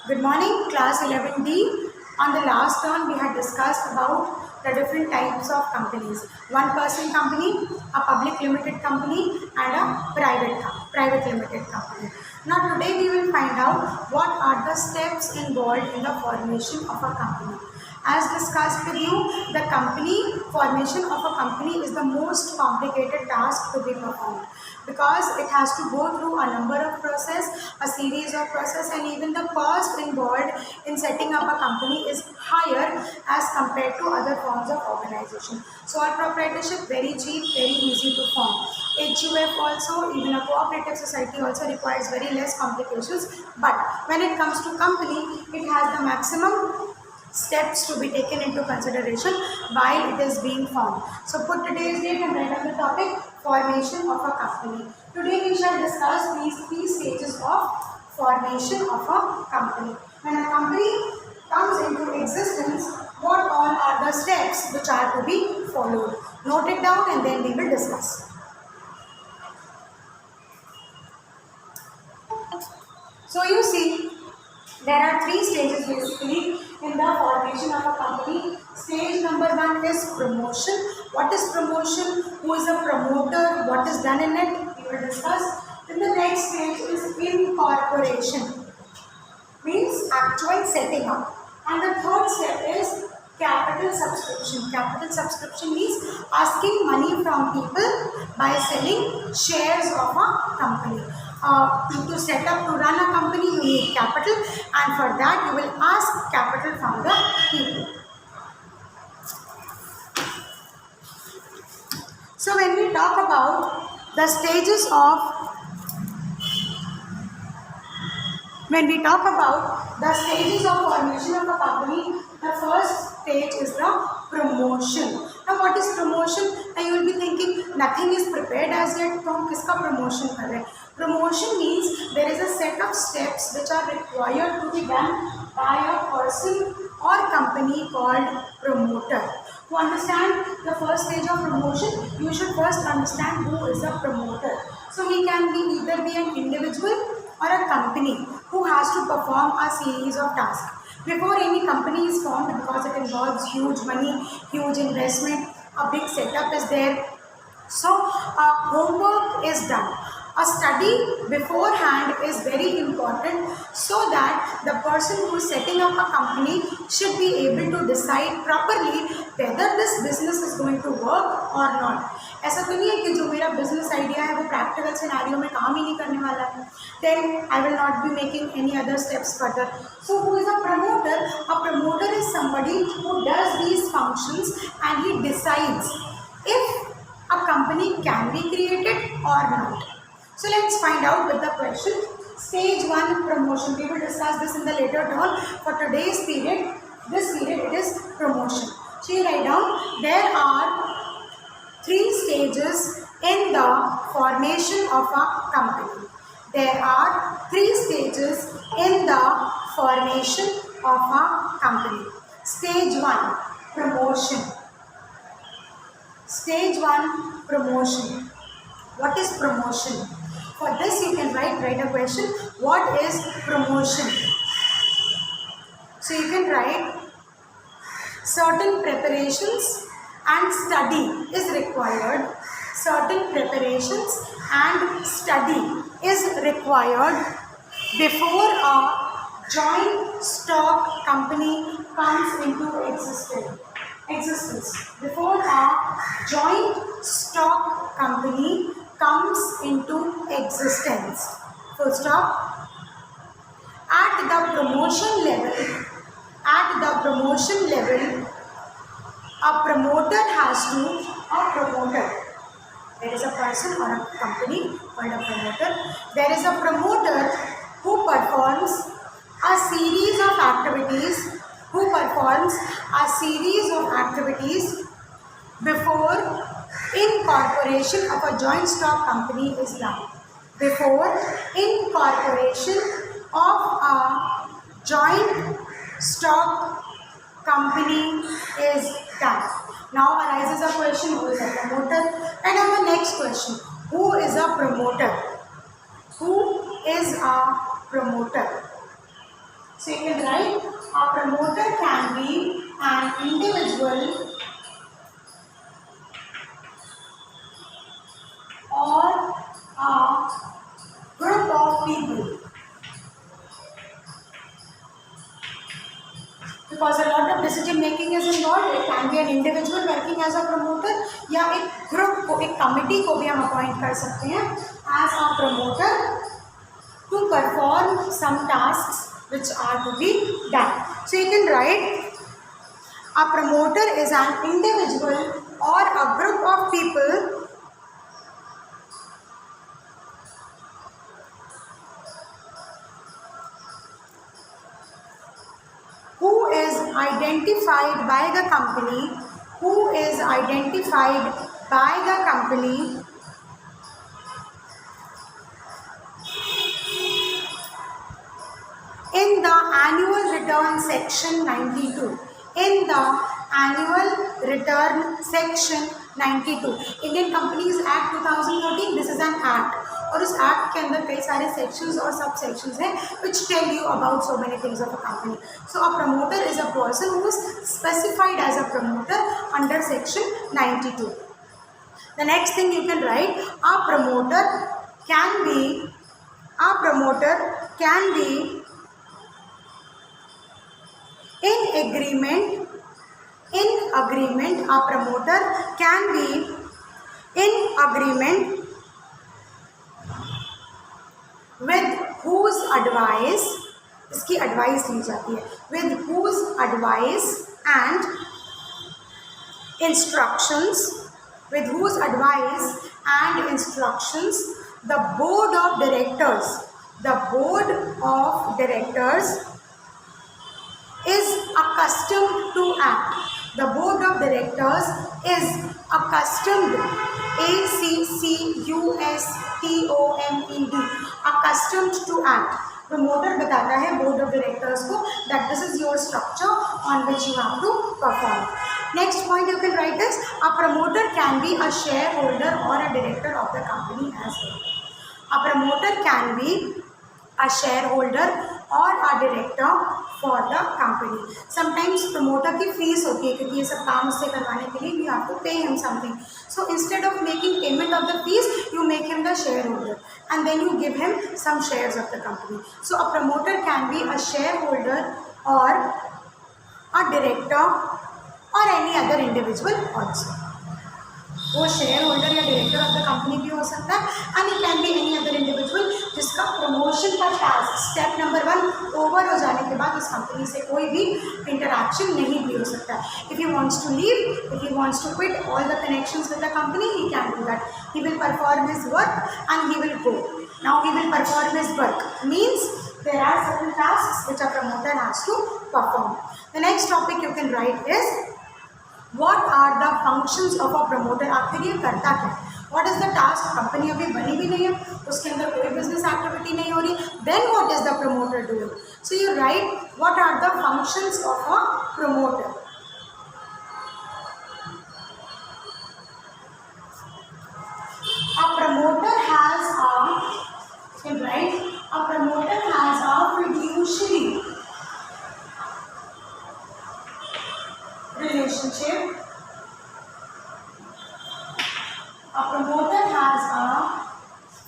Good morning, class 11D. On the last turn, we had discussed about the different types of companies. One person company, a public limited company and a private limited company. Now today we will find out what are the steps involved in the formation of a company. As discussed with you, the formation of a company is the most complicated task to be performed because it has to go through a number of process, a series of process, and even the cost involved in setting up a company is higher as compared to other forms of organization. Sole proprietorship, very cheap, very easy to form. HUF also, even a cooperative society also requires very less complications, but when it comes to company, it has the maximum steps to be taken into consideration while it is being formed. So put today's date and write on the topic formation of a company. Today we shall discuss these three stages of formation of a company. When a company comes into existence, what all are the steps which are to be followed? Note it down and then we will discuss. So you see, there are three stages basically in the formation of a company. Stage number one is promotion. What is promotion? Who is a promoter? What is done in it? We will discuss. Then the next stage is incorporation, means actual setting up. And the third step is capital subscription. Capital subscription means asking money from people by selling shares of a company. To set up, to run a company, you need capital, and for that you will ask capital from the people. So when we talk about the stages of formation of a company, the first stage is the promotion. Now what is promotion? Now you will be thinking nothing is prepared as yet, तो हम किसका promotion कर रहे हैं? Promotion means there is a set of steps which are required to be done by a person or company called promoter. To understand the first stage of promotion, you should first understand who is a promoter. So he can be either an individual or a company who has to perform a series of tasks. Before any company is formed, because it involves huge money, huge investment, a big setup is there. So homework is done. A study beforehand is very important so that the person who is setting up a company should be able to decide properly whether this business is going to work or not. ऐसा तो नहीं है कि जो मेरा business idea है वो practical scenario में काम ही नहीं करने वाला है. Then I will not be making any other steps further. So who is a promoter? A promoter is somebody who does these functions and he decides if a company can be created or not. So let's find out with the question. Stage 1, promotion. We will discuss this in the later turn. For today's period, it is promotion. So you write down, there are three stages in the formation of a company. There are three stages in the formation of a company. Stage 1, promotion. Stage 1, promotion. What is promotion? For this you can write a question. What is promotion? So you can write certain preparations and study is required. Certain preparations and study is required before a joint stock company comes into existence. Before a joint stock company comes into existence. Full stop. At the promotion level, a promoter there is a person or a company called a promoter. There is a promoter who performs a series of activities before incorporation of a joint stock company is done. Before incorporation of a joint stock company is done. Now arises a question, who is a promoter? And on the next question, who is a promoter? Who is a promoter? So you can write a promoter can be an individual or a group of people. Because a lot of decision making is involved. It can be an individual working as a promoter या एक group को, एक committee को भी हम appoint कर सकते हैं as a promoter to perform some tasks which are to be done. So you can write a promoter is an individual or a group of people who is identified by the company, who is identified by the company in the annual return section 92. In the annual return section 92. Indian Companies Act 2013, this is an act. और उस act के अंदर कई सारे sections और सब sections हैं which tell you about so many things of a company. So a promoter is a person who is specified as a promoter under section 92. The next thing you can write, a promoter can be in agreement, a promoter can be in agreement with whose advice, इसकी advice ली जाती है, with whose advice and instructions, the board of directors is accustomed to act. The board of directors is accustomed, accustomed, accustomed to act. Promoter बताता है board of directors को that this is your structure on which you have to perform. Next point you can write is a promoter can be a shareholder or a director of the company as well. A promoter can be a shareholder or a director for the company. Sometimes promoter की fees होती है क्योंकि ये सब काम उससे करवाने के लिए you have to pay him something. So instead of making payment of the fees, you make him the shareholder and then you give him some shares of the company. So a promoter can be a shareholder or a director or any other individual also. वो share holder या director of the company भी हो सकता है and it can be any other individual जिसका promotion का task step number 1 over हो जाने के बाद इस कंपनी से कोई भी इंटरैक्शन नहीं भी हो सकता है. If he wants to leave, if he wants to quit all the connections with the company, he can do that. He will perform his work and he will go. Now he will perform his work means there are certain tasks which a promoter has to perform. The next topic you can write is what are the functions of a promoter. आखिर ये करता क्या? What is the task? Company अभी बनी भी नहीं है, उसके अंदर कोई बिजनेस एक्टिविटी नहीं हो रही. Then what is the promoter doing? So you write what are the functions of a promoter. A promoter has a, you write, a promoter has a fiduciary relationship. A promoter has a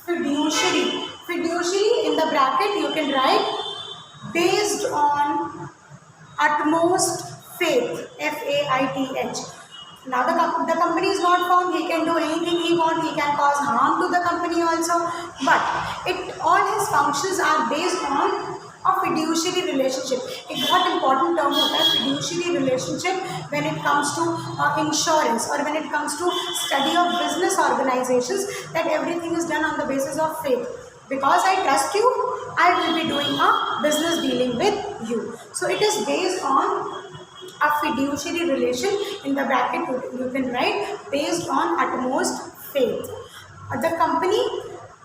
fiduciary. Fiduciary in the bracket you can write based on utmost faith. F-A-I-T-H. Now the company is not formed. He can do anything he wants. He can cause harm to the company also. But all his functions are based on a fiduciary relationship. एक बहुत important term होता है fiduciary relationship when it comes to insurance or when it comes to study of business organizations, that everything is done on the basis of faith. Because I trust you, I will be doing a business dealing with you. So it is based on a fiduciary relation. In the bracket you can write based on utmost faith. The company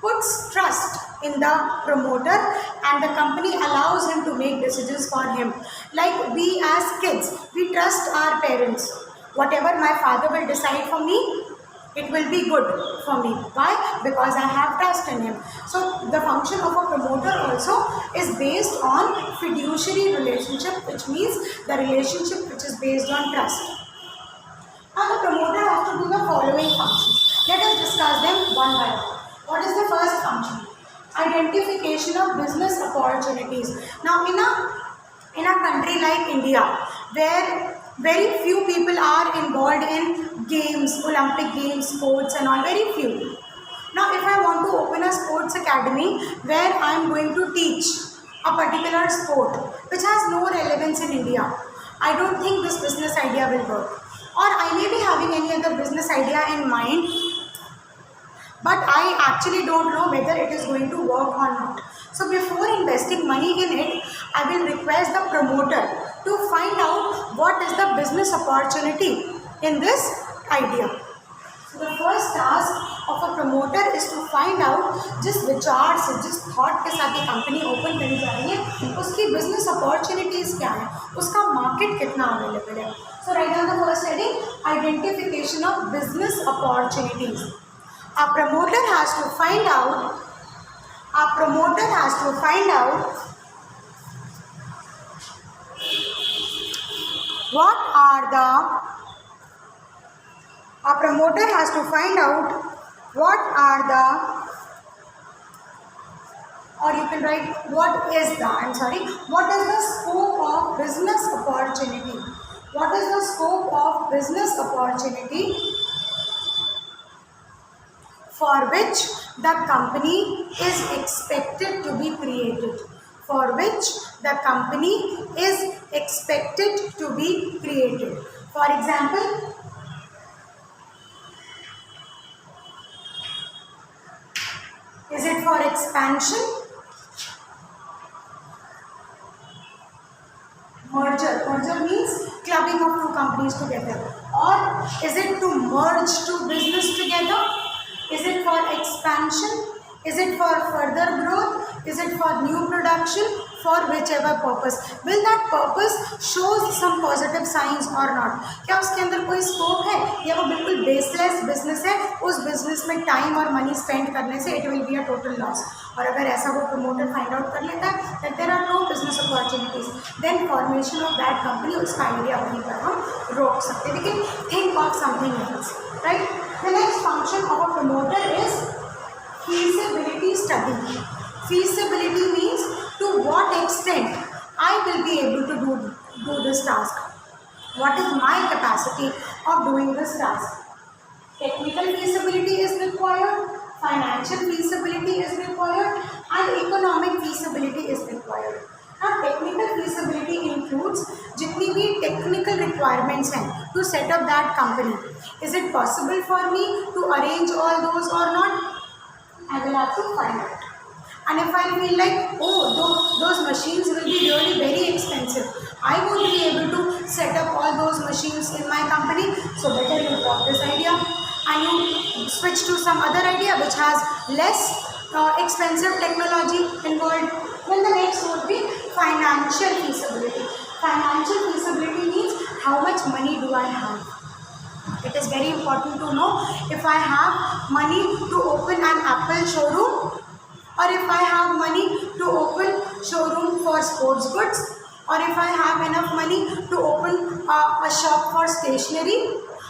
puts trust in the promoter and the company allows him to make decisions for him. Like we as kids, we trust our parents. Whatever my father will decide for me, it will be good for me. Why? Because I have trust in him. So the function of a promoter also is based on fiduciary relationship, which means the relationship which is based on trust. Now the promoter has to do the following functions. Let us discuss them one by one. What is the first function? Identification of business opportunities. Now in a country like India, where very few people are involved in games, Olympic games, sports and all, very few. Now if I want to open a sports academy where I am going to teach a particular sport which has no relevance in India, I don't think this business idea will work. Or I may be having any other business idea in mind, but I actually don't know whether it is going to work or not. So before investing money in it, I will request the promoter to find out what is the business opportunity in this idea. So the first task of a promoter is to find out जिस विचार से, जिस thought के साथ ये company open करी जा रही है, उसकी बिजनेस अपॉर्चुनिटीज़ क्या है, उसका मार्केट कितना अवेलेबल है. So write down the first heading, identification of business opportunities. A promoter has to find out what are the or you can write what is the scope of business opportunity. What is the scope of business opportunity for which the company is expected to be created? For which the company is expected to be created. For example, is it for expansion? Merger means clubbing of two companies together. Or is it to merge two business together? Is it for expansion? Is it for further growth? Is it for new production? For whichever purpose. Will that purpose shows some positive signs or not? क्या उसके अंदर कोई scope है या वो बिल्कुल baseless business है, उस बिजनेस में टाइम और मनी स्पेंड करने से it will be a total loss. और अगर ऐसा वो प्रमोटर फाइंड आउट कर लेता है that there are no business opportunities, then formation of that company, उसका आइडिया वहीं पर हम रोक सकते हैं. लेकिन think of something else, right. The next function of a promoter is feasibility study. Feasibility means to what extent I will be able to do this task. What is my capacity of doing this task? Technical feasibility is required, financial feasibility is required, and economic feasibility is required. Now technical feasibility includes जितनी भी technical requirements हैं to set up that company. Is it possible for me to arrange all those or not? I will have to find out. And if I feel like, oh, those machines will be really very expensive, I won't be able to set up all those machines in my company, so better you drop this idea and you switch to some other idea which has less expensive technology involved. Then the next would be financial feasibility. Financial feasibility means how much money do I have. It is very important to know if I have money to open an Apple showroom, or if I have money to open showroom for sports goods, or if I have enough money to open a shop for stationery.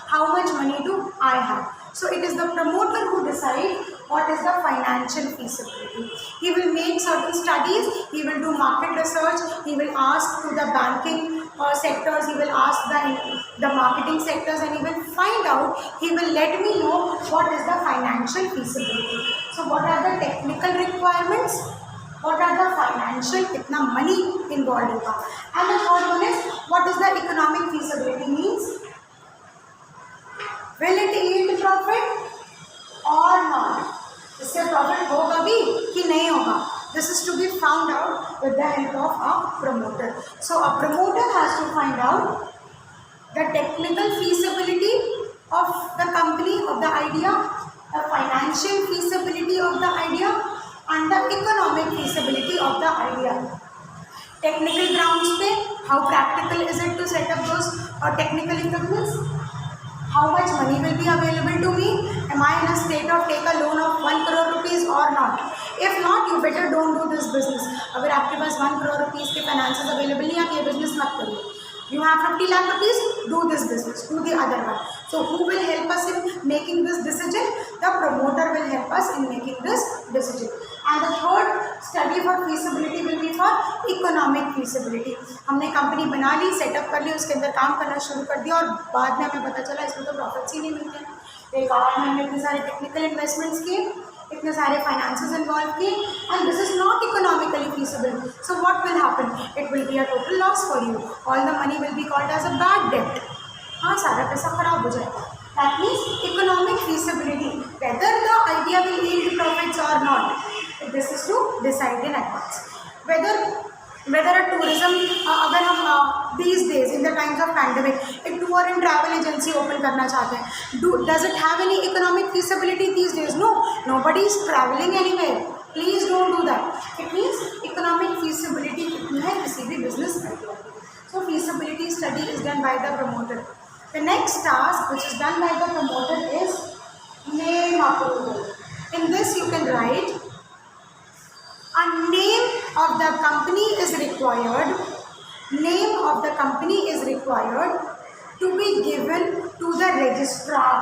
How much money do I have? So it is the promoter who decides what is the financial feasibility. He will make certain studies, he will do market research, he will ask to the banking sectors, he will ask the marketing sectors, and he will find out, he will let me know what is the financial feasibility. So what are the technical requirements? What are the financial, kitna money involved hoga? And the third one is, what is the economic feasibility means? Will it yield profit or not? इससे profit होगा भी कि नहीं होगा? This is to be found out with the help of a promoter. So a promoter has to find out the technical feasibility of the company, of the idea, the financial feasibility of the idea, and the economic feasibility of the idea. Technical grounds पे, how practical is it to set up those technical equipments? how much money will be available to me, am I in a state of take a loan of 1 crore rupees or not. If not, you better don't do this business. अगर आपके पास 1 crore rupees के finances available नहीं, आप ये business मत करिए. You have 50 lakh rupees, do this business, do the other one. So who will help us in making this decision? The promoter will help us in making this decision. And the third study for feasibility will be for economic feasibility. हमने company बना ली, setup कर ली, उसके अंदर काम करना शुरू कर दिया और बाद में हमें पता चला इसमें तो प्रॉफिट्स ही नहीं मिलते हैं. एक और हमने इतने सारे टेक्निकल इन्वेस्टमेंट्स किए, इतने सारे फाइनेंसेस इन्वॉल्व किए, and this is not economically feasible. So what will happen? It will be a total loss for you. All the money will be called as a bad debt. हाँ, सारा पैसा खराब हो जाएगा. That means economic feasibility, whether the idea will yield profits और not, this is to decide in advance. whether a tourism, अगर हम these days in the times of pandemic एक tour and travel agency open करना चाहते हैं, does it have any economic feasibility these days? No, nobody is traveling anywhere. Please don't do that. It means economic feasibility कितनी है किसी भी business में. So feasibility study is done by the promoter. The next task which is done by the promoter is name approval. In this you can write a name of the company is required. Name of the company is required to be given to the registrar.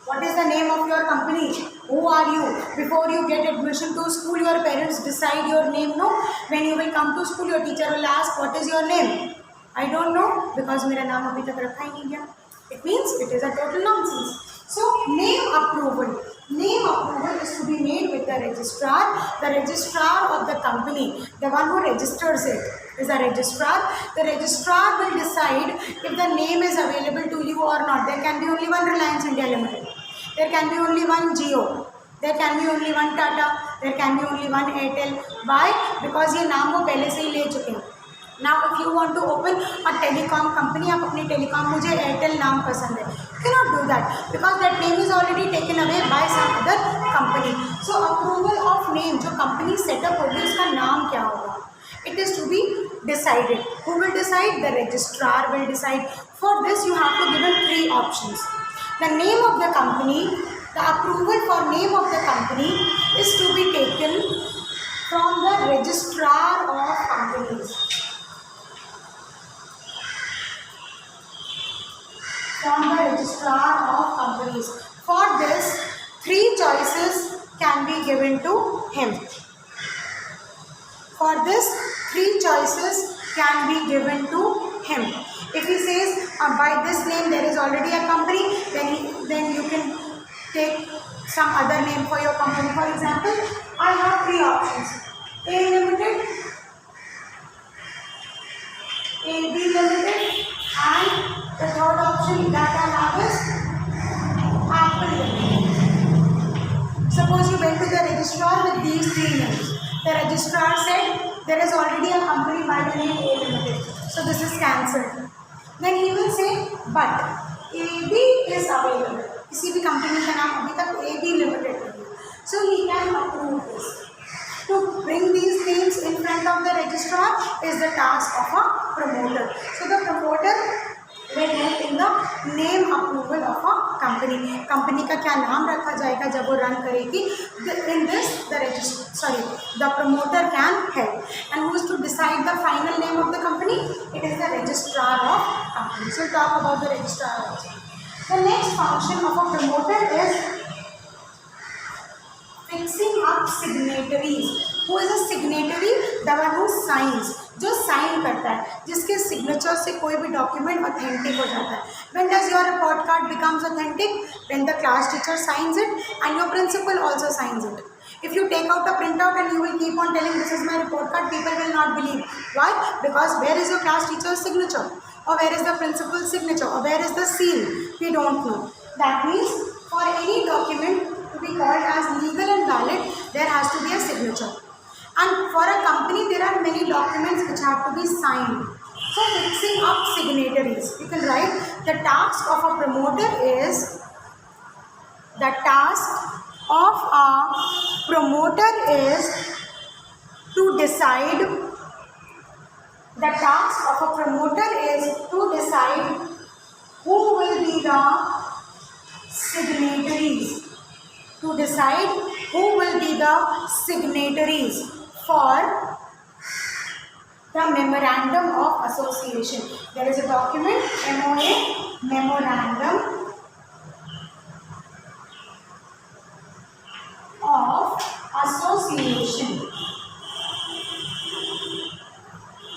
What is the name of your company? Who are you? Before you get admission to school, your parents decide your name. No, when you will come to school, your teacher will ask, what is your name? I don't know because मेरा नाम अभी तक रखा ही नहीं गया. It means it is a total nonsense. So name approval. Name approval is to be made with the registrar. The registrar of the company, the one who registers it, is a registrar. The registrar will decide if the name is available to you or not. There can be only one Reliance India Limited. There can be only one Jio. There can be only one Tata. There can be only one Airtel. Why? Because ये नाम वो पहले से ही ले चुके हैं. Now if you want to open a telecom company, आप अपनी telecom, मुझे Airtel नाम पसंद है, you cannot do that because that name is already taken away by some other company. So approval of name, जो company setup होगी उसका नाम क्या होगा, it is to be decided. Who will decide? The registrar will decide. For this you have to give 3 options. The name of the company, the approval for name of the company is to be taken from the registrar of companies. From the registrar of companies. For this, 3 choices can be given to him. For this, 3 choices can be given to him. If he says by this name there is already a company, then you can take some other name for your company. For example, I have 3 options: A Limited, AB Limited, and the third option that I have is Apple Limited. Suppose you went to the registrar with these 3 names. The registrar said there is already a company by the name A Limited, so this is cancelled. Then he will say, but AB is available. किसी भी company का नाम अभी तक AB Limited नहीं है, so he can approve this. To bring these names in front of the registrar is the task of a promoter. So the promoter will help in the name approval of a company. Company का क्या नाम रखा जाएगा जब वो run करेगी. In this, the promoter can help. And who is to decide the final name of the company? It is the registrar of company. So we'll talk about the registrar also. The next function of a promoter is fixing up signatories. Who is a signatory? The one who signs. जो sign करता है, जिसके signature से कोई भी document authentic हो जाता है. When does your report card becomes authentic? When the class teacher signs it and your principal also signs it. If you take out a printout and you will keep on telling this is my report card, people will not believe. Why? Because where is your class teacher's signature? Or where is the principal's signature? Or where is the seal? We don't know. That means for any document to be called as legal and valid, there has to be a signature. And for a company, there are many documents which have to be signed. So fixing up signatories, you can write the task of a promoter is to decide The task of a promoter is to decide who will be the signatories. To decide who will be the signatories for the memorandum of association. There is a document, MOA, memorandum of association.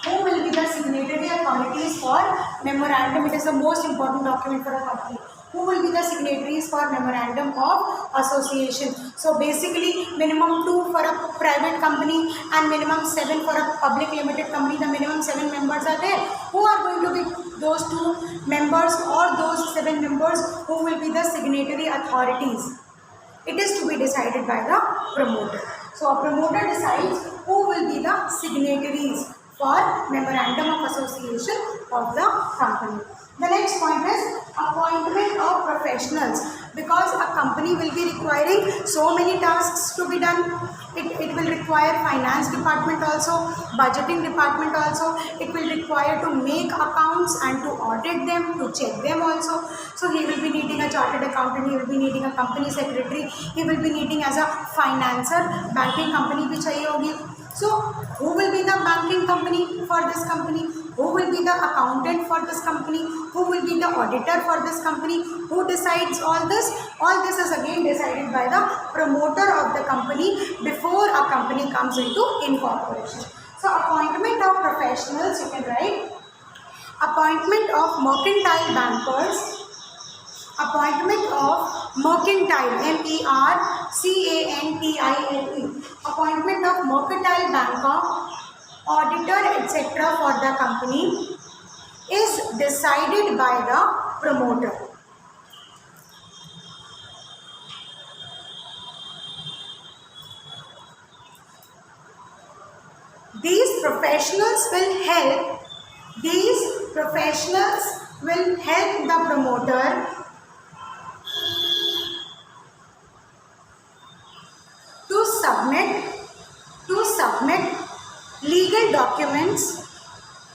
Who will be the signatory authorities for memorandum? It is the most important document for a company. Who will be the signatories for memorandum of association? So basically, minimum 2 for a private company and minimum 7 for a public limited company. The minimum 7 members are there. Who are going to be those 2 members or those 7 members who will be the signatory authorities? It is to be decided by the promoter. So a promoter decides who will be the signatories for memorandum of association of the company. The next point is appointment of professionals. Because a company will be requiring so many tasks to be done. It will require finance department also, budgeting department also. It will require to make accounts and to audit them, to check them also. So he will be needing a chartered accountant, he will be needing a company secretary, he will be needing as a financer, banking company bhi chahiye hogi. So who will be the banking company for this company? Who will be the accountant for this company? Who will be the auditor for this company? Who decides all this? All this is again decided by the promoter of the company before a company comes into incorporation. So appointment of professionals, you can write appointment of mercantile bankers, appointment of mercantile, MERCANTILE, appointment of mercantile banker, auditor, etc. for the company is decided by the promoter. These professionals will help the promoter to submit legal documents,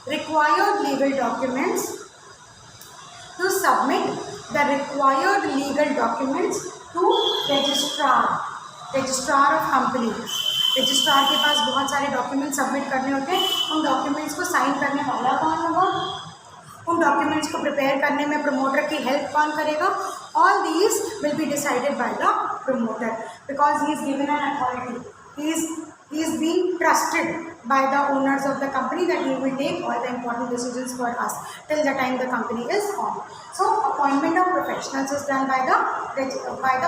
required legal documents, to submit the required legal documents to registrar of company. Registrar के पास बहुत सारे documents submit करने होते हैं. उन documents को sign करने वाला कौन होगा? उन डॉक्यूमेंट्स को प्रिपेयर करने में प्रमोटर की हेल्प कौन करेगा? All these will be decided by the promoter because he is given an authority. He is being trusted by the owners of the company that he will take all the important decisions for us till the time the company is formed. So appointment of professionals is done by the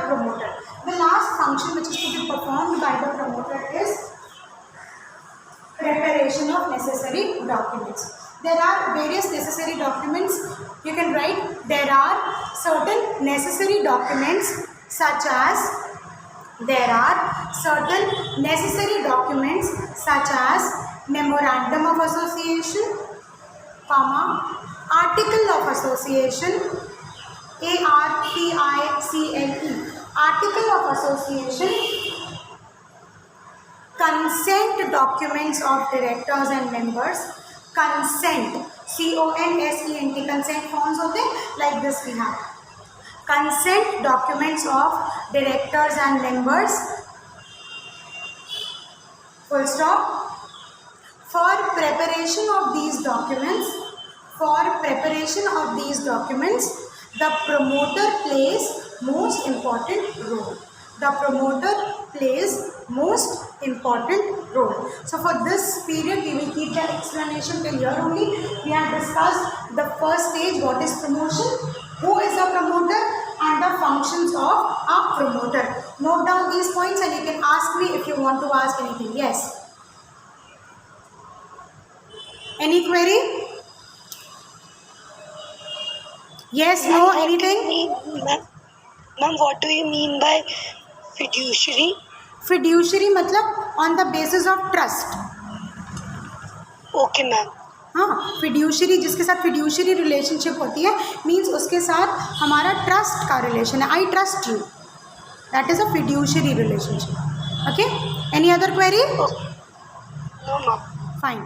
promoter. The last function which is to be performed by the promoter is preparation of necessary documents. There are various necessary documents. You can write there are certain necessary documents such as memorandum of association, article of association, ARTICLE, article of association, consent documents of directors and members, consent, CONSENT, consent forms होते हैं, like this we have. Consent documents of directors and members, full stop. For preparation of these documents, the promoter plays most important role. So for this period, we will keep the explanation till here only. We have discussed the first stage, what is promotion, who is a promoter, and the functions of a promoter. Note down these points and you can ask me if you want to ask anything. Yes. Any query? Yes, no, anything? Ma'am, what do you mean by fiduciary? Fiduciary मतलब on the basis of trust. Okay, ma'am. हाँ, fiduciary जिसके साथ fiduciary relationship होती है means उसके साथ हमारा trust का relation है. I trust you. That is a fiduciary relationship. Okay? Any other query? No, ma'am. Fine.